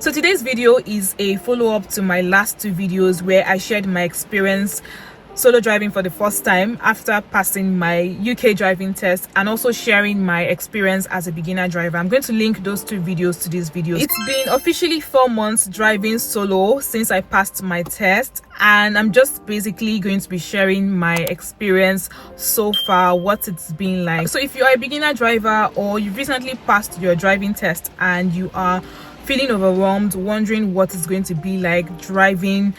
So today's video is a follow-up to my last two videos where I shared my experience solo driving for the first time after passing my UK driving test, and also sharing my experience as a beginner driver. I'm going to link those two videos to this video. It's been officially 4 months driving solo since I passed my test, and I'm just basically going to be sharing my experience so far, what it's been like. So if you are a beginner driver or you recently passed your driving test and you are feeling overwhelmed, wondering what it's going to be like driving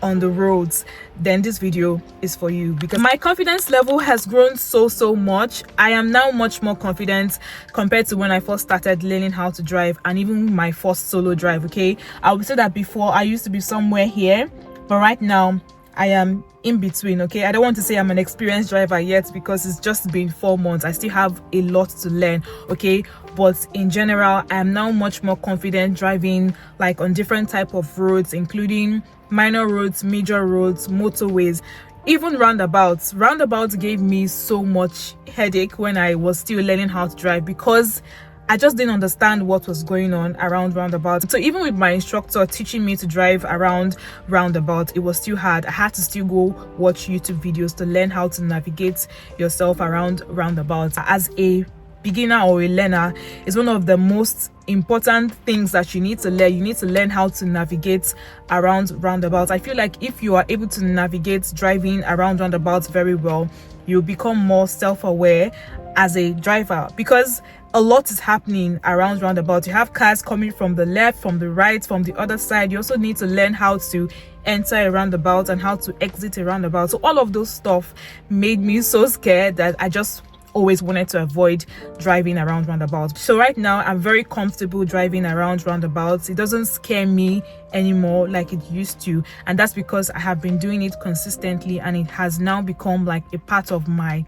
on the roads, then this video is for you, because my confidence level has grown so much. I am now much more confident compared to when I first started learning how to drive, and even my first solo drive. Okay, I would say that before I used to be somewhere here, but right now I am in between. Okay, I don't want to say I'm an experienced driver yet because it's just been 4 months. I still have a lot to learn. Okay, but in general I am now much more confident driving like on different type of roads, including minor roads, major roads, motorways, even roundabouts. Roundabouts gave me so much headache when I was still learning how to drive, because I just didn't understand what was going on around roundabouts. So even with my instructor teaching me to drive around roundabouts, it was still hard. I had to still go watch YouTube videos to learn how to navigate yourself around roundabouts. As a beginner or a learner, is one of the most important things that you need to learn. You need to learn how to navigate around roundabouts. I feel like if you are able to navigate driving around roundabouts very well, you'll become more self-aware as a driver, because a lot is happening around roundabouts. You have cars coming from the left, from the right, from the other side. You also need to learn how to enter a roundabout and how to exit a roundabout. So all of those stuff made me so scared that I just always wanted to avoid driving around roundabouts. So right now I'm very comfortable driving around roundabouts. It doesn't scare me anymore like it used to, and that's because I have been doing it consistently, and it has now become like a part of my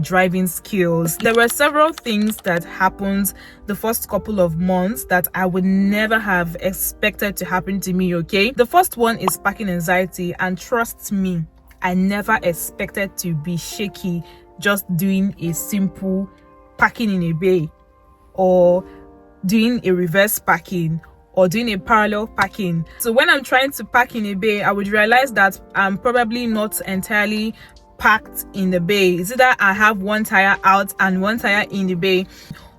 driving skills. There were several things that happened the first couple of months that I would never have expected to happen to me. Okay, the first one is parking anxiety, and trust me, I never expected to be shaky just doing a simple parking in a bay, or doing a reverse parking, or doing a parallel parking. So when I'm trying to park in a bay, I would realize that I'm probably not entirely parked in the bay. It's either I have one tire out and one tire in the bay,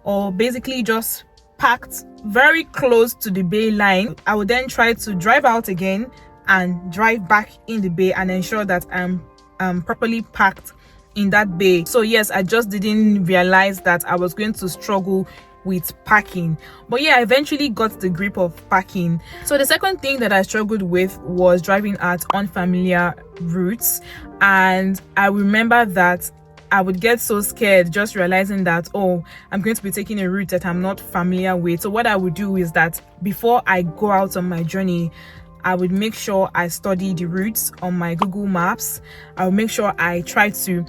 or basically just parked very close to the bay line. I would then try to drive out again and drive back in the bay and ensure that I'm properly parked in that bay. So yes, I just didn't realize that I was going to struggle with parking, but yeah, I eventually got the grip of parking. So the second thing that I struggled with was driving at unfamiliar routes, and I remember that I would get so scared just realizing that, oh, I'm going to be taking a route that I'm not familiar with. So what I would do is that before I go out on my journey, I would make sure I study the routes on my Google Maps. I would make sure I try to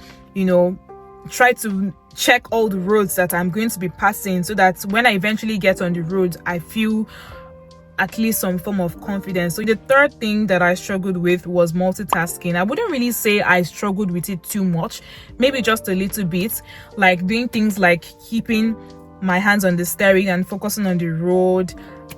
check all the roads that I'm going to be passing, so that when I eventually get on the road, I feel at least some form of confidence. So the third thing that I struggled with was multitasking. I wouldn't really say I struggled with it too much, maybe just a little bit, like doing things like keeping my hands on the steering and focusing on the road,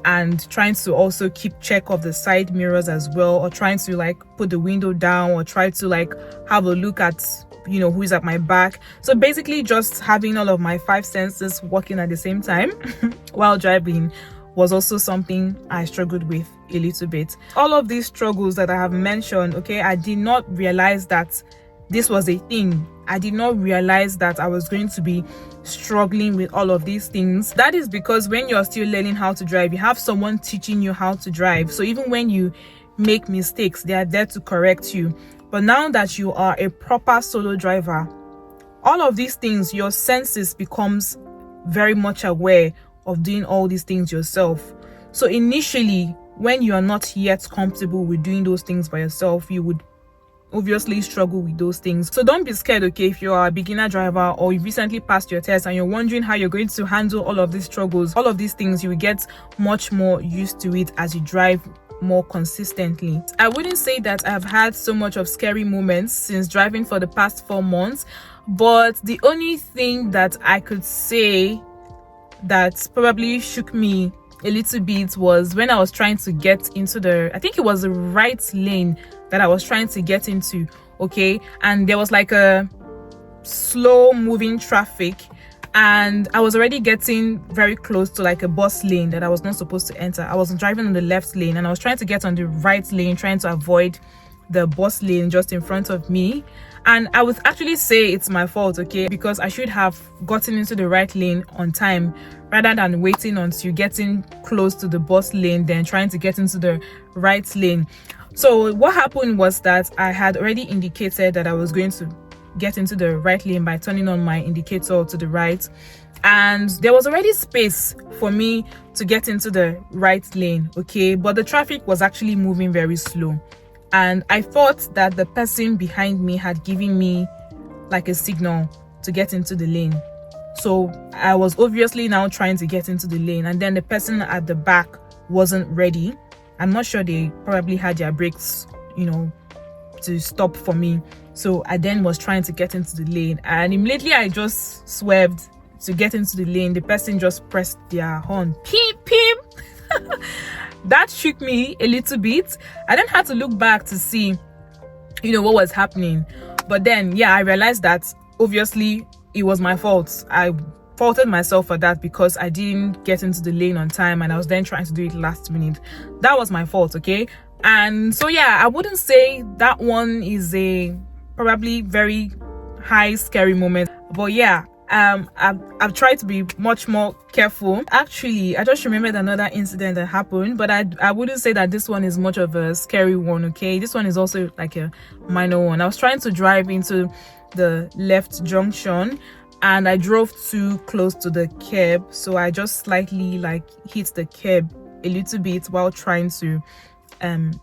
and trying to also keep check of the side mirrors as well, or trying to like put the window down, or try to like have a look at who's at my back. So basically just having all of my 5 senses working at the same time while driving was also something I struggled with a little bit. All of these struggles that I have mentioned, okay, I did not realize that this was a thing. I did not realize that I was going to be struggling with all of these things. That is because when you're still learning how to drive, you have someone teaching you how to drive. So even when you make mistakes, they are there to correct you. But now that you are a proper solo driver, all of these things, your senses becomes very much aware of doing all these things yourself. So initially, when you are not yet comfortable with doing those things by yourself, you would obviously struggle with those things. So don't be scared, okay, if you are a beginner driver or you recently passed your test and you're wondering how you're going to handle all of these struggles, all of these things, you will get much more used to it as you drive more consistently. I wouldn't say that I've had so much of scary moments since driving for the past 4 months, but the only thing that I could say that probably shook me a little bit was when I was trying to get into I think it was the right lane that I was trying to get into, okay? And there was like a slow moving traffic, and I was already getting very close to like a bus lane that I was not supposed to enter. I was driving on the left lane and I was trying to get on the right lane, trying to avoid the bus lane just in front of me. And I would actually say it's my fault, okay, because I should have gotten into the right lane on time rather than waiting until getting close to the bus lane then trying to get into the right lane. So what happened was that I had already indicated that I was going to get into the right lane by turning on my indicator to the right, and there was already space for me to get into the right lane, okay, but the traffic was actually moving very slow, and I thought that the person behind me had given me like a signal to get into the lane. So I was obviously now trying to get into the lane, and then the person at the back wasn't ready. I'm not sure, they probably had their brakes, to stop for me. So I then was trying to get into the lane, and immediately I just swerved to get into the lane. The person just pressed their horn, peep peep. That shook me a little bit. I then had to look back to see what was happening, but then I realized that obviously it was my fault. I faulted myself for that because I didn't get into the lane on time, and I was then trying to do it last minute. That was my fault, okay? And so I wouldn't say that one is a probably very high scary moment, but I've tried to be much more careful. Actually, I just remembered another incident that happened, but I wouldn't say that this one is much of a scary one, okay? This one is also like a minor one. I was trying to drive into the left junction, and I drove too close to the curb, so I just slightly hit the curb a little bit while trying to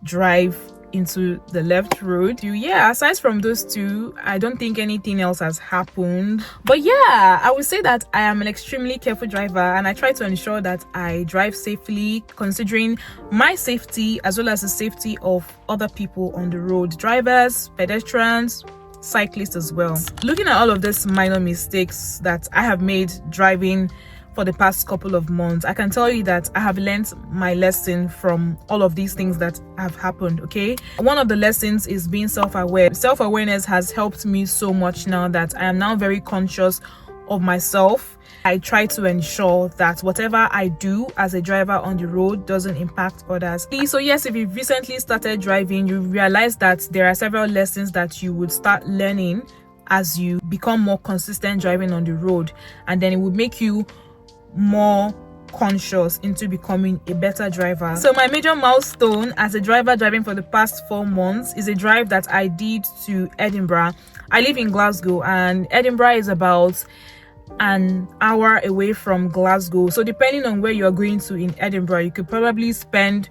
drive into the left road. Aside from those two, I don't think anything else has happened. But I would say that I am an extremely careful driver, and I try to ensure that I drive safely, considering my safety as well as the safety of other people on the road, drivers, pedestrians, cyclists as well. Looking at all of these minor mistakes that I have made driving for the past couple of months, I can tell you that I have learned my lesson from all of these things that have happened, okay? One of the lessons is being self-aware. Self-awareness has helped me so much now that I am now very conscious of myself. I try to ensure that whatever I do as a driver on the road doesn't impact others. So yes, if you've recently started driving, you realize that there are several lessons that you would start learning as you become more consistent driving on the road, and then it would make you more conscious into becoming a better driver. So my major milestone as a driver driving for the past 4 months is a drive that I did to Edinburgh. I live in Glasgow, and Edinburgh is about an hour away from Glasgow. So depending on where you're going to in Edinburgh, you could probably spend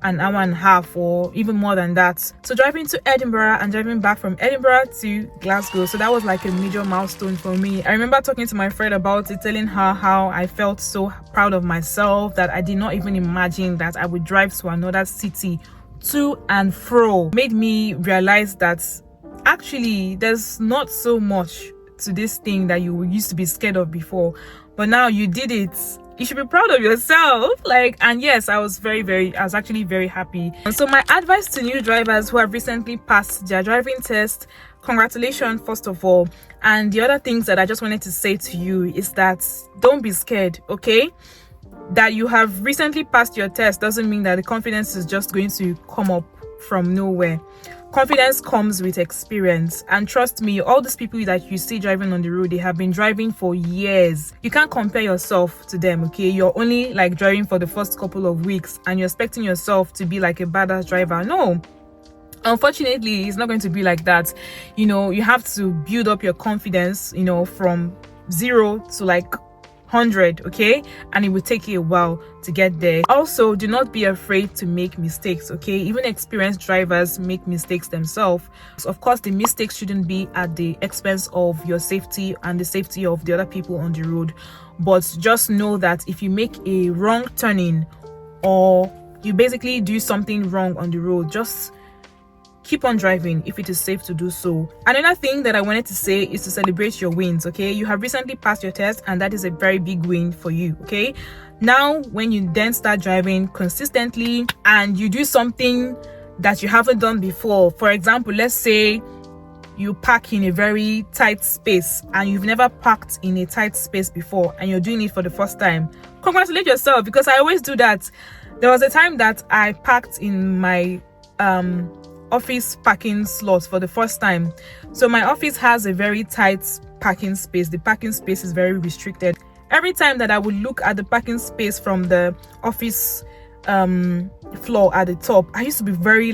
an hour and a half or even more than that. So driving to Edinburgh and driving back from Edinburgh to Glasgow, so that was like a major milestone for me. I remember talking to my friend about it, telling her how I felt so proud of myself, that I did not even imagine that I would drive to another city to and fro. Made me realize that actually there's not so much to this thing that you used to be scared of before, but now you did it. You should be proud of yourself. And yes, I was actually very happy. And so my advice to new drivers who have recently passed their driving test, congratulations first of all. And the other things that I just wanted to say to you is that don't be scared, okay? That you have recently passed your test doesn't mean that the confidence is just going to come up from nowhere. Confidence comes with experience, and trust me, all these people that you see driving on the road, they have been driving for years. You can't compare yourself to them, okay? You're only driving for the first couple of weeks and you're expecting yourself to be like a badass driver. No, unfortunately, it's not going to be like that. You have to build up your confidence, from 0 to 100, okay? And it will take you a while to get there. Also, do not be afraid to make mistakes, okay? Even experienced drivers make mistakes themselves. So of course, the mistakes shouldn't be at the expense of your safety and the safety of the other people on the road. But just know that if you make a wrong turning or you basically do something wrong on the road, just keep on driving if it is safe to do so. Another thing that I wanted to say is to celebrate your wins. Okay, you have recently passed your test, and that is a very big win for you. Okay, now when you then start driving consistently and you do something that you haven't done before, for example, let's say you park in a very tight space and you've never parked in a tight space before and you're doing it for the first time, congratulate yourself, because I always do that. There was a time that I parked in my office parking slot for the first time. So my office has a very tight parking space. The parking space is very restricted. Every time that I would look at the parking space from the office floor at the top, I used to be very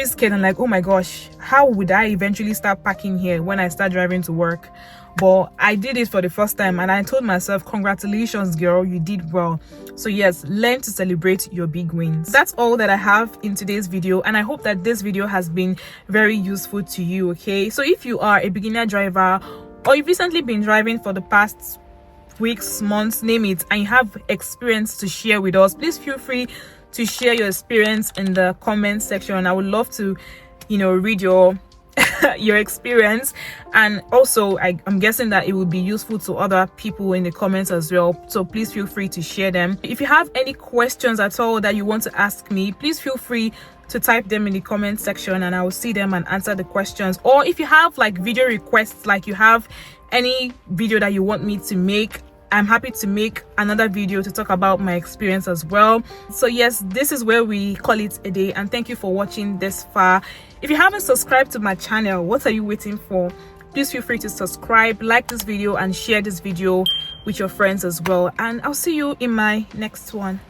scared and like, oh my gosh, how would I eventually start parking here when I start driving to work? But I did it for the first time and I told myself, congratulations girl, you did well. So yes, learn to celebrate your big wins. That's all that I have in today's video, and I hope that this video has been very useful to you. Okay, so if you are a beginner driver or you've recently been driving for the past weeks, months, name it, and you have experience to share with us, please feel free to share your experience in the comment section. I would love to read your your experience, and also I'm guessing that it would be useful to other people in the comments as well, so please feel free to share them. If you have any questions at all that you want to ask me, please feel free to type them in the comment section and I will see them and answer the questions. Or if you have like video requests, like you have any video that you want me to make, I'm happy to make another video to talk about my experience as well. So yes, this is where we call it a day, and thank you for watching this far. If you haven't subscribed to my channel, what are you waiting for? Please feel free to subscribe, like this video, and share this video with your friends as well, and I'll see you in my next one.